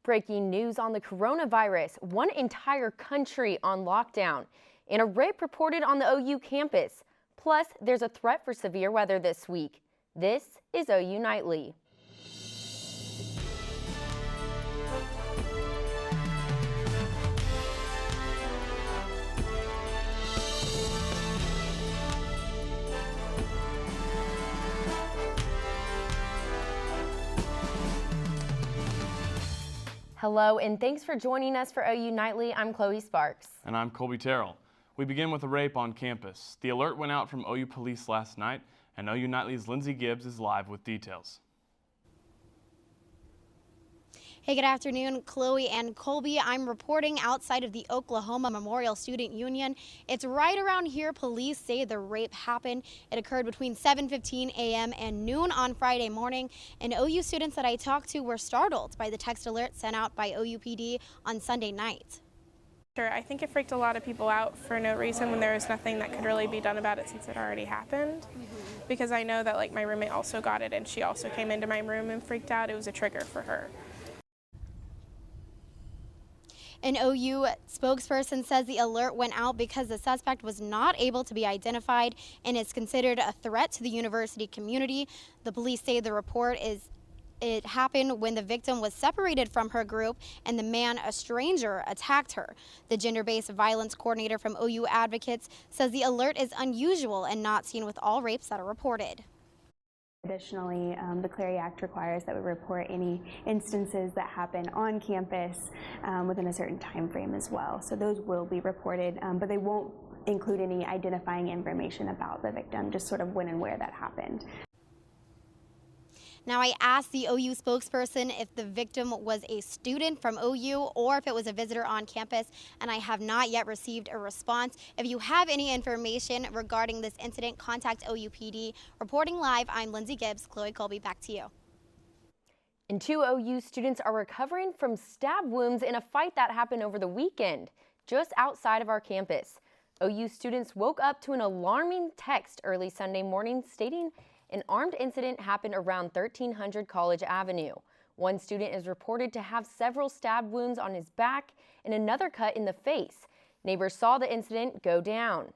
Breaking news on the coronavirus. One entire country on lockdown. And a rape reported on the OU campus. Plus, there's a threat for severe weather this week. This is OU Nightly. Hello, and thanks for joining us for OU Nightly. I'm Chloe Sparks. And I'm Kolby Terrell. We begin with a rape on campus. The alert went out from OU police last night, and OU Nightly's Lindsey Gibbs is live with details. Hey, good afternoon, Chloe and Kolby. I'm reporting outside of the Oklahoma Memorial Student Union. It's right around here. Police say the rape happened. It occurred between 7:15 a.m. and noon on Friday morning. And OU students that I talked to were startled by the text alert sent out by OUPD on Sunday night. I think it freaked a lot of people out for no reason when there was nothing that could really be done about it since it already happened. Because I know that my roommate also got it and she also came into my room and freaked out. It was a trigger for her. An OU spokesperson says the alert went out because the suspect was not able to be identified and is considered a threat to the university community. The police say the report it happened when the victim was separated from her group and the man, a stranger, attacked her. The gender-based violence coordinator from OU Advocates says the alert is unusual and not seen with all rapes that are reported. Additionally, the Clery Act requires that we report any instances that happen on campus within a certain time frame as well. So those will be reported, but they won't include any identifying information about the victim, just sort of when and where that happened. Now, I asked the OU spokesperson if the victim was a student from OU or if it was a visitor on campus, and I have not yet received a response. If you have any information regarding this incident, contact OUPD. Reporting live, I'm Lindsey Gibbs. Chloe Kolby, back to you. And 2 OU students are recovering from stab wounds in a fight that happened over the weekend, just outside of our campus. OU students woke up to an alarming text early Sunday morning stating an armed incident happened around 1300 College Avenue. One student is reported to have several stab wounds on his back and another cut in the face. Neighbors saw the incident go down.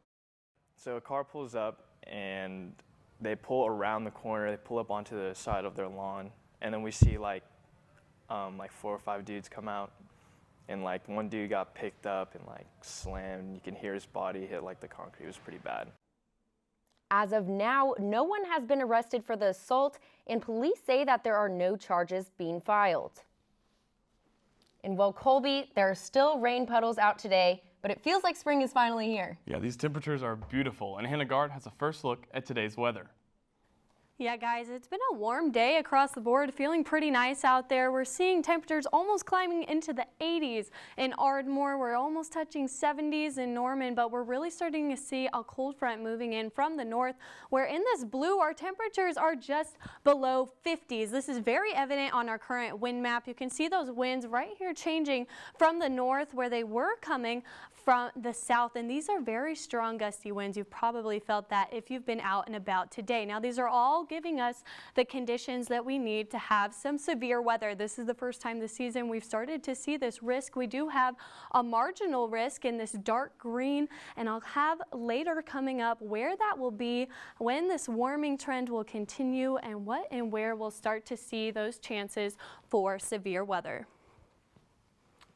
So a car pulls up and they pull around the corner, they pull up onto the side of their lawn, and then we see like 4 or 5 dudes come out, and one dude got picked up and slammed. You can hear his body hit the concrete. It was pretty bad. As of now, no one has been arrested for the assault, and police say that there are no charges being filed. And well, Kolby, there are still rain puddles out today, but it feels like spring is finally here. Yeah, these temperatures are beautiful, and Gard has a first look at today's weather. Yeah, guys, it's been a warm day across the board, feeling pretty nice out there. We're seeing temperatures almost climbing into the 80s in Ardmore. We're almost touching 70s in Norman, but we're really starting to see a cold front moving in from the north, where in this blue, our temperatures are just below 50s. This is very evident on our current wind map. You can see those winds right here changing from the north, where they were coming from the south, and these are very strong gusty winds. You've probably felt that if you've been out and about today. Now, these are all giving us the conditions that we need to have some severe weather. This is the first time this season we've started to see this risk. We do have a marginal risk in this dark green, and I'll have later coming up where that will be, when this warming trend will continue, and what and where we'll start to see those chances for severe weather.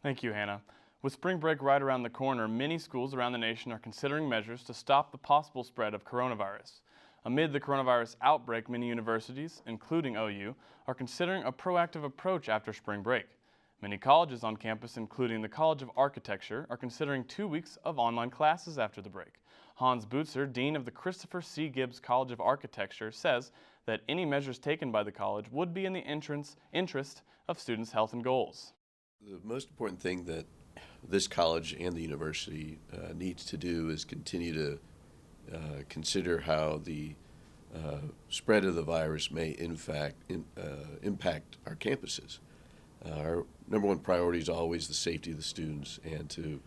Thank you, Hannah. With spring break right around the corner, many schools around the nation are considering measures to stop the possible spread of coronavirus. Amid the coronavirus outbreak, many universities, including OU, are considering a proactive approach after spring break. Many colleges on campus, including the College of Architecture, are considering 2 weeks of online classes after the break. Hans Bootzer, Dean of the Christopher C. Gibbs College of Architecture, says that any measures taken by the college would be in the interest of students' health and goals. The most important thing that this college and the university needs to do is continue to consider how the spread of the virus may in fact impact our campuses. Our number one priority is always the safety of the students and to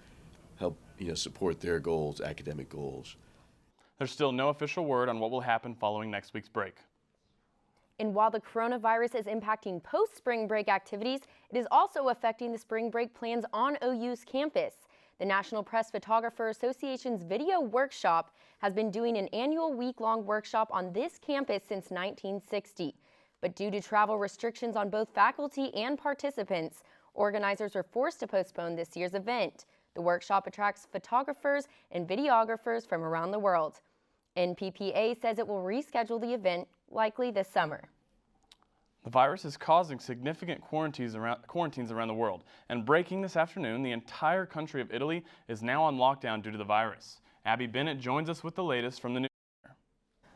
help support their goals, academic goals. There's still no official word on what will happen following next week's break. And while the coronavirus is impacting post-spring break activities, it is also affecting the spring break plans on OU's campus. The National Press Photographer Association's video workshop has been doing an annual week-long workshop on this campus since 1960. But due to travel restrictions on both faculty and participants, organizers were forced to postpone this year's event. The workshop attracts photographers and videographers from around the world. NPPA says it will reschedule the event likely this summer. The virus is causing significant quarantines around the world, and breaking this afternoon, the entire country of Italy is now on lockdown due to the virus. Abbi Bennett joins us with the latest from the news.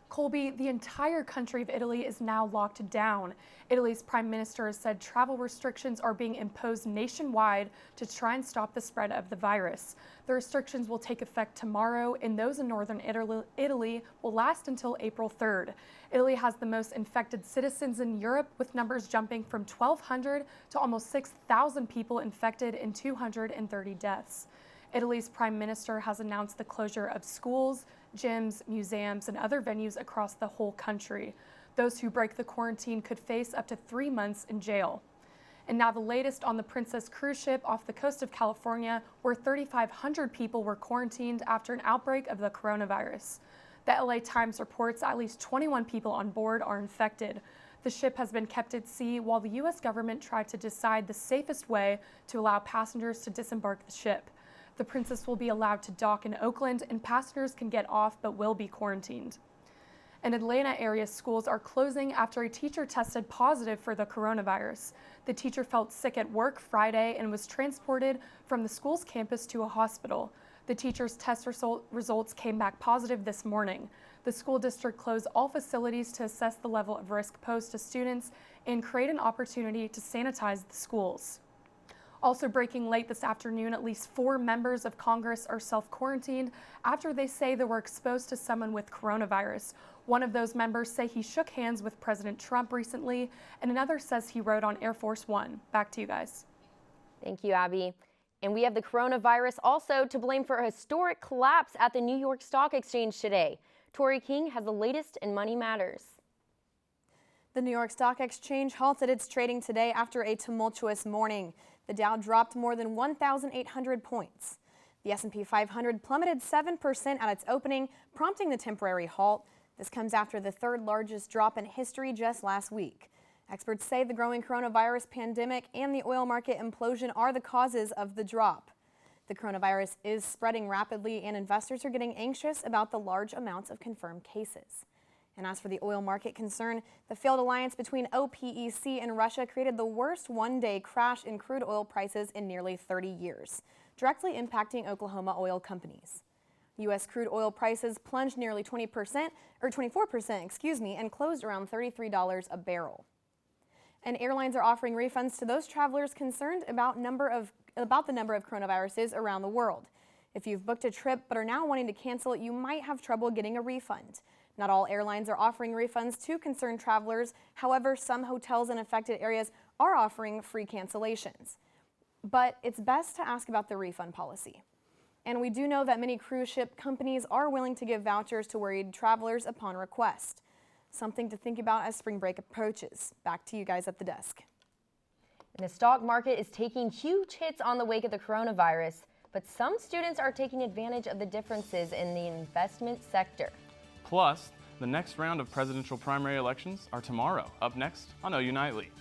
Kolby, the entire country of Italy is now locked down. Italy's prime minister has said travel restrictions are being imposed nationwide to try and stop the spread of the virus. The restrictions will take effect tomorrow, and those in northern Italy will last until April 3rd. Italy has the most infected citizens in Europe, with numbers jumping from 1,200 to almost 6,000 people infected and 230 deaths. Italy's prime minister has announced the closure of schools, gyms, museums, and other venues across the whole country. Those who break the quarantine could face up to 3 months in jail. And now the latest on the Princess cruise ship off the coast of California, where 3,500 people were quarantined after an outbreak of the coronavirus. The LA Times reports at least 21 people on board are infected. The ship has been kept at sea while the U.S. government tried to decide the safest way to allow passengers to disembark the ship. The Princess will be allowed to dock in Oakland, and passengers can get off but will be quarantined. And Atlanta area schools are closing after a teacher tested positive for the coronavirus. The teacher felt sick at work Friday and was transported from the school's campus to a hospital. The teacher's test results came back positive this morning. The school district closed all facilities to assess the level of risk posed to students and create an opportunity to sanitize the schools. Also breaking late this afternoon, at least 4 members of Congress are self-quarantined after they say they were exposed to someone with coronavirus. One of those members say he shook hands with President Trump recently, and another says he rode on Air Force One. Back to you guys. Thank you, Abby. And we have the coronavirus also to blame for a historic collapse at the New York Stock Exchange today. Tori King has the latest in Money Matters. The New York Stock Exchange halted its trading today after a tumultuous morning. The Dow dropped more than 1,800 points. The S&P 500 plummeted 7% at its opening, prompting the temporary halt. This comes after the third largest drop in history just last week. Experts say the growing coronavirus pandemic and the oil market implosion are the causes of the drop. The coronavirus is spreading rapidly, and investors are getting anxious about the large amounts of confirmed cases. And as for the oil market concern, the failed alliance between OPEC and Russia created the worst one-day crash in crude oil prices in nearly 30 years, directly impacting Oklahoma oil companies. U.S. crude oil prices plunged nearly 24%, and closed around $33 a barrel. And airlines are offering refunds to those travelers concerned about the number of coronaviruses around the world. If you've booked a trip but are now wanting to cancel it, you might have trouble getting a refund. Not all airlines are offering refunds to concerned travelers. However, some hotels in affected areas are offering free cancellations. But it's best to ask about the refund policy. And we do know that many cruise ship companies are willing to give vouchers to worried travelers upon request. Something to think about as spring break approaches. Back to you guys at the desk. And the stock market is taking huge hits on the wake of the coronavirus, but some students are taking advantage of the differences in the investment sector. Plus, the next round of presidential primary elections are tomorrow. Up next on OU Nightly.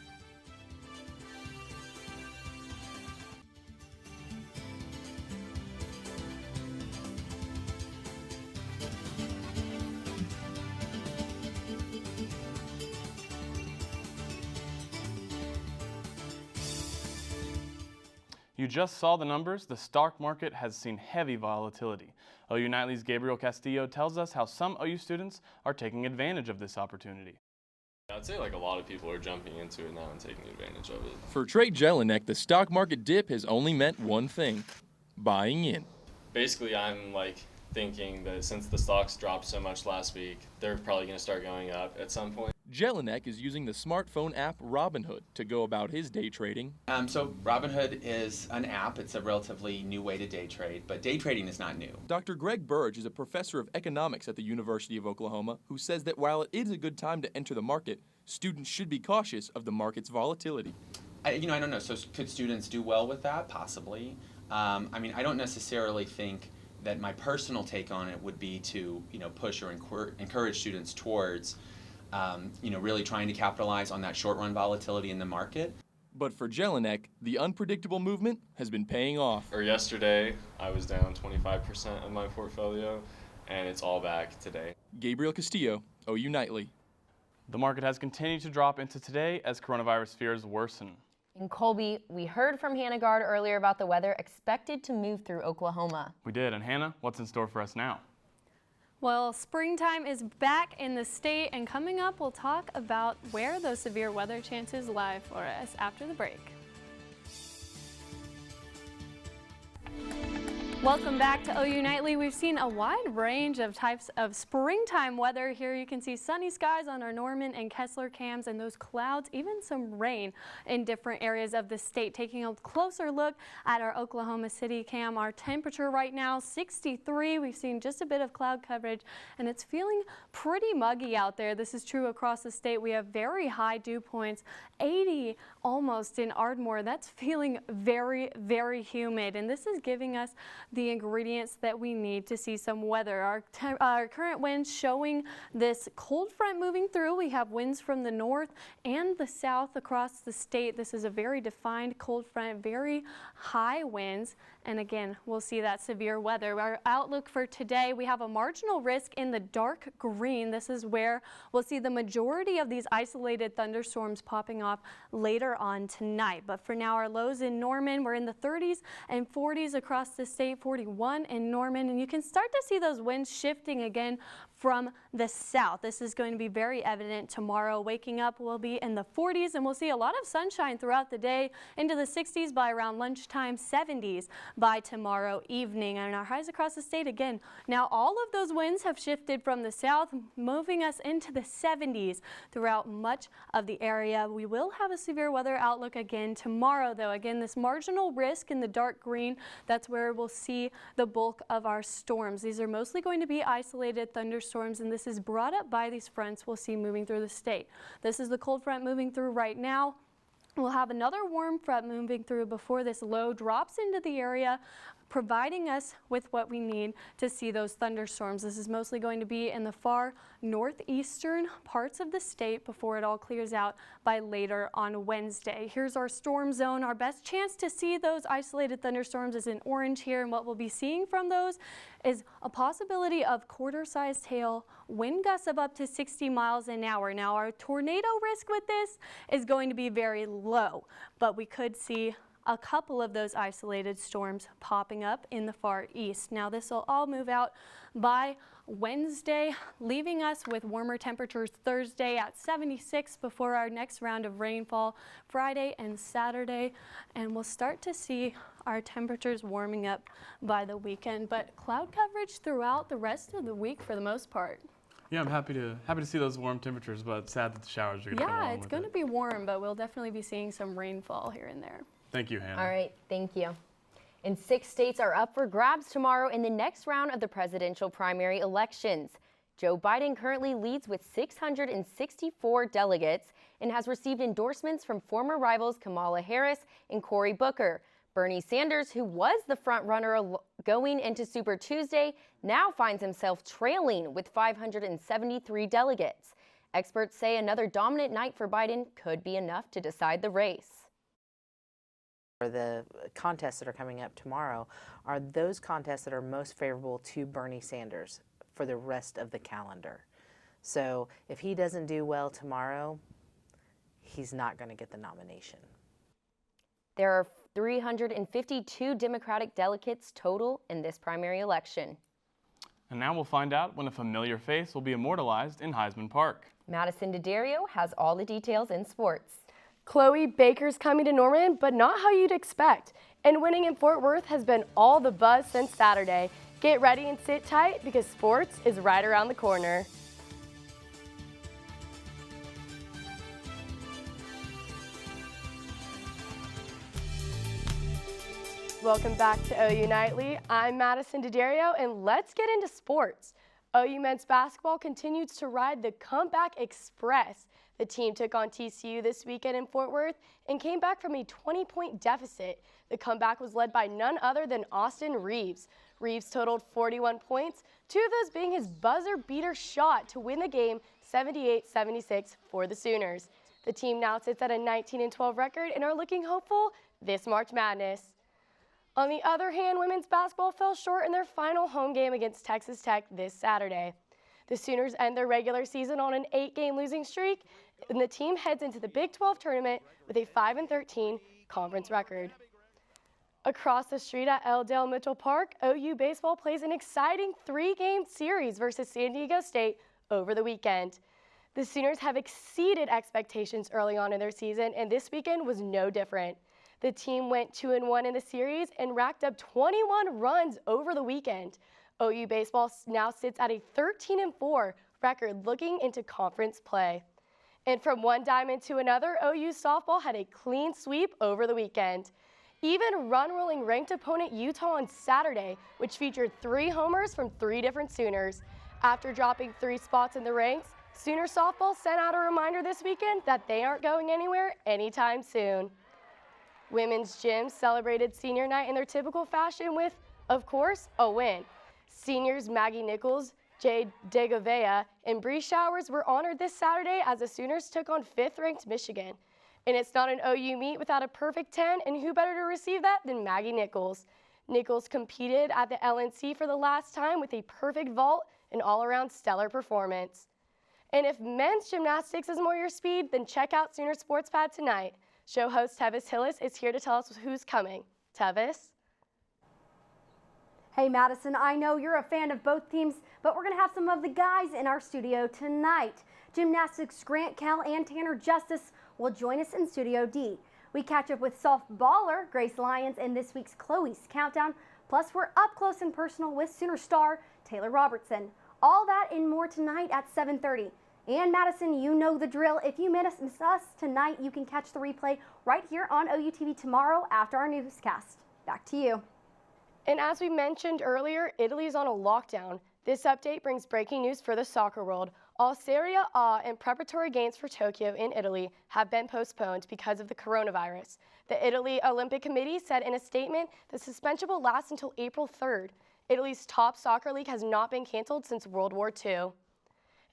You just saw the numbers. The stock market has seen heavy volatility. OU Nightly's Gabriel Castillo tells us how some OU students are taking advantage of this opportunity. I'd say like a lot of people are jumping into it now and taking advantage of it. For Trey Jelinek, the stock market dip has only meant one thing: buying in. Basically, I'm like thinking that since the stocks dropped so much last week, they're probably going to start going up at some point. Jelinek is using the smartphone app Robinhood to go about his day trading. So Robinhood is an app. It's a relatively new way to day trade, but day trading is not new. Dr. Greg Burge is a professor of economics at the University of Oklahoma who says that while it is a good time to enter the market, students should be cautious of the market's volatility. I don't know. So could students do well with that? Possibly. I don't necessarily think that my personal take on it would be to, push or encourage students towards, really trying to capitalize on that short-run volatility in the market. But for Jelinek, the unpredictable movement has been paying off. Yesterday, I was down 25% of my portfolio, and it's all back today. Gabriel Castillo, OU Nightly. The market has continued to drop into today as coronavirus fears worsen. In Kolby, we heard from Gard earlier about the weather expected to move through Oklahoma. We did, and Hannah, what's in store for us now? Well, springtime is back in the state, and coming up, we'll talk about where those severe weather chances lie for us after the break. Welcome back to OU Nightly. We've seen a wide range of types of springtime weather. Here you can see sunny skies on our Norman and Kessler cams and those clouds, even some rain in different areas of the state. Taking a closer look at our Oklahoma City cam, our temperature right now, 63. We've seen just a bit of cloud coverage and it's feeling pretty muggy out there. This is true across the state. We have very high dew points, 80 almost in Ardmore. That's feeling very, very humid, and this is giving us the ingredients that we need to see some weather. Our current winds showing this cold front moving through. We have winds from the north and the south across the state. This is a very defined cold front, very high winds. And again, we'll see that severe weather. Our outlook for today, we have a marginal risk in the dark green. This is where we'll see the majority of these isolated thunderstorms popping off later on tonight. But for now, our lows in Norman, we're in the 30s and 40s across the state, 41 in Norman. And you can start to see those winds shifting again from the south. This is going to be very evident tomorrow. Waking up, we'll be in the 40s and we'll see a lot of sunshine throughout the day, into the 60s by around lunchtime, 70s by tomorrow evening. And our highs across the state again. Now all of those winds have shifted from the south, moving us into the 70s throughout much of the area. We will have a severe weather outlook again tomorrow though. Again, this marginal risk in the dark green, that's where we'll see the bulk of our storms. These are mostly going to be isolated thunderstorms, and this is brought up by these fronts we'll see moving through the state. This is the cold front moving through right now. We'll have another warm front moving through before this low drops into the area, providing us with what we need to see those thunderstorms. This is mostly going to be in the far northeastern parts of the state before it all clears out by later on Wednesday. Here's our storm zone. Our best chance to see those isolated thunderstorms is in orange here, and what we'll be seeing from those is a possibility of quarter-sized hail, wind gusts of up to 60 miles an hour. Now our tornado risk with this is going to be very low, but we could see a couple of those isolated storms popping up in the far east. Now this will all move out by Wednesday, leaving us with warmer temperatures Thursday at 76 before our next round of rainfall Friday and Saturday, and we'll start to see our temperatures warming up by the weekend, but cloud coverage throughout the rest of the week for the most part. Yeah, I'm happy to see those warm temperatures, but sad that the showers are going to come along with it. Yeah, it's going to be warm, but we'll definitely be seeing some rainfall here and there. Thank you, Hannah. All right, thank you. And 6 states are up for grabs tomorrow in the next round of the presidential primary elections. Joe Biden currently leads with 664 delegates and has received endorsements from former rivals Kamala Harris and Cory Booker. Bernie Sanders, who was the front runner going into Super Tuesday, now finds himself trailing with 573 delegates. Experts say another dominant night for Biden could be enough to decide the race. The contests that are coming up tomorrow are those contests that are most favorable to Bernie Sanders for the rest of the calendar. So if he doesn't do well tomorrow, he's not going to get the nomination. There are 352 Democratic delegates total in this primary election. And now we'll find out when a familiar face will be immortalized in Heisman Park. Madison Daddario has all the details in sports. Chloe, Baker's coming to Norman, but not how you'd expect. And winning in Fort Worth has been all the buzz since Saturday. Get ready and sit tight because sports is right around the corner. Welcome back to OU Nightly. I'm Madison Daddario, and let's get into sports. OU men's basketball continues to ride the comeback express. The team took on TCU this weekend in Fort Worth and came back from a 20-point deficit. The comeback was led by none other than Austin Reeves. Reeves totaled 41 points, 2 of those being his buzzer beater shot to win the game 78-76 for the Sooners. The team now sits at a 19-12 record and are looking hopeful this March Madness. On the other hand, women's basketball fell short in their final home game against Texas Tech this Saturday. The Sooners end their regular season on an 8-game losing streak, and the team heads into the Big 12 tournament with a 5-13 conference record. Across the street at L. Dale Mitchell Park, OU baseball plays an exciting 3-game series versus San Diego State over the weekend. The Sooners have exceeded expectations early on in their season, and this weekend was no different. The team went 2-1 in the series and racked up 21 runs over the weekend. OU baseball now sits at a 13-4 record looking into conference play. And from one diamond to another, OU softball had a clean sweep over the weekend. Even run-rolling ranked opponent Utah on Saturday, which featured 3 homers from 3 different Sooners. After dropping 3 spots in the ranks, Sooner softball sent out a reminder this weekend that they aren't going anywhere anytime soon. Women's gym celebrated senior night in their typical fashion with, of course, a win. Seniors Maggie Nichols, Jade Degovea, and Bree Showers were honored this Saturday as the Sooners took on 5th-ranked Michigan. And it's not an OU meet without a perfect 10, and who better to receive that than Maggie Nichols. Nichols competed at the LNC for the last time with a perfect vault and all-around stellar performance. And if men's gymnastics is more your speed, then check out Sooner Sports Pad tonight. Show host Tevis Hillis is here to tell us who's coming. Tevis? Hey Madison, I know you're a fan of both teams, but we're going to have some of the guys in our studio tonight. Gymnastics Grant Kell and Tanner Justice will join us in Studio D. We catch up with softballer Grace Lyons in this week's Chloe's Countdown, plus we're up close and personal with Sooner star Taylor Robertson. All that and more tonight at 7:30. And Madison, you know the drill. If you miss us tonight, you can catch the replay right here on OU TV tomorrow after our newscast. Back to you. And as we mentioned earlier, Italy is on a lockdown. This update brings breaking news for the soccer world. All Serie A and preparatory games for Tokyo in Italy have been postponed because of the coronavirus. The Italy Olympic Committee said in a statement the suspension will last until April 3rd. Italy's top soccer league has not been canceled since World War II.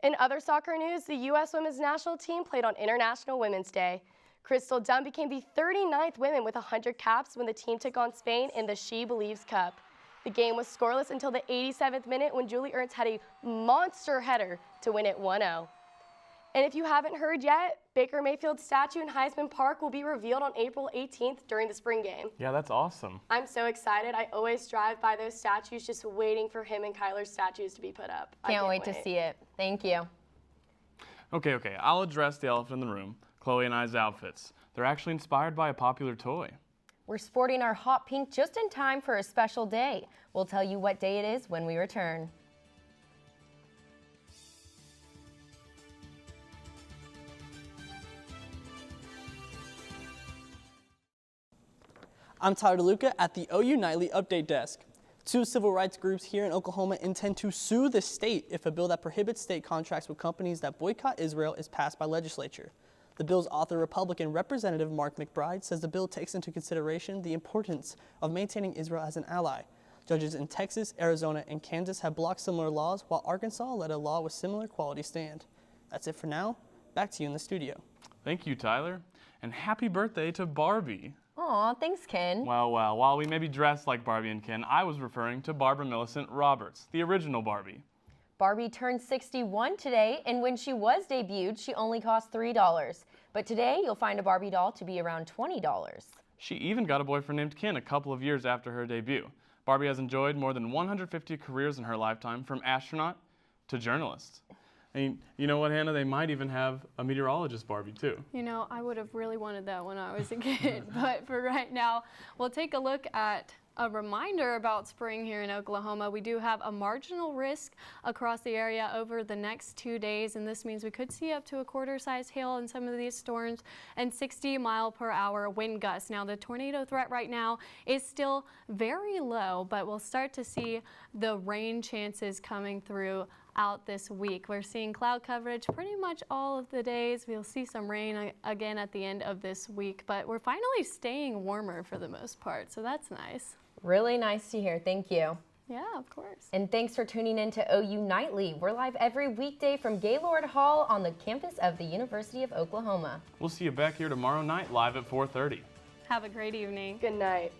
In other soccer news, the U.S. women's national team played on International Women's Day. Crystal Dunn became the 39th woman with 100 caps when the team took on Spain in the She Believes Cup. The game was scoreless until the 87th minute when Julie Ertz had a monster header to win it 1-0. And if you haven't heard yet, Baker Mayfield's statue in Heisman Park will be revealed on April 18th during the spring game. Yeah, that's awesome. I'm so excited. I always drive by those statues just waiting for him and Kyler's statues to be put up. Can't wait to see it. Thank you. Okay, I'll address the elephant in the room, Chloe and I's outfits. They're actually inspired by a popular toy. We're sporting our hot pink just in time for a special day. We'll tell you what day it is when we return. I'm Tyler Deluca at the OU Nightly Update Desk. 2 civil rights groups here in Oklahoma intend to sue the state if a bill that prohibits state contracts with companies that boycott Israel is passed by legislature. The bill's author, Republican Representative Mark McBride, says the bill takes into consideration the importance of maintaining Israel as an ally. Judges in Texas, Arizona, and Kansas have blocked similar laws, while Arkansas let a law with similar quality stand. That's it for now. Back to you in the studio. Thank you, Tyler. And happy birthday to Barbie. Aw, thanks, Ken. Well, while we may be dressed like Barbie and Ken, I was referring to Barbara Millicent Roberts, the original Barbie. Barbie turned 61 today, and when she was debuted, she only cost $3. But today, you'll find a Barbie doll to be around $20. She even got a boyfriend named Ken a couple of years after her debut. Barbie has enjoyed more than 150 careers in her lifetime, from astronaut to journalist. And you know what, Hannah? They might even have a meteorologist Barbie, too. You know, I would have really wanted that when I was a kid. But for right now, we'll take a look at a reminder about spring here in Oklahoma. We do have a marginal risk across the area over the next 2 days, and this means we could see up to a quarter-size hail in some of these storms and 60-mile-per-hour wind gusts. Now, the tornado threat right now is still very low, but we'll start to see the rain chances coming through out this week. We're seeing cloud coverage pretty much all of the days. We'll see some rain again at the end of this week, but we're finally staying warmer for the most part, so that's nice. Really nice to hear. Thank you. Yeah, of course. And thanks for tuning in to OU Nightly. We're live every weekday from Gaylord Hall on the campus of the University of Oklahoma. We'll see you back here tomorrow night live at 4:30. Have a great evening. Good night.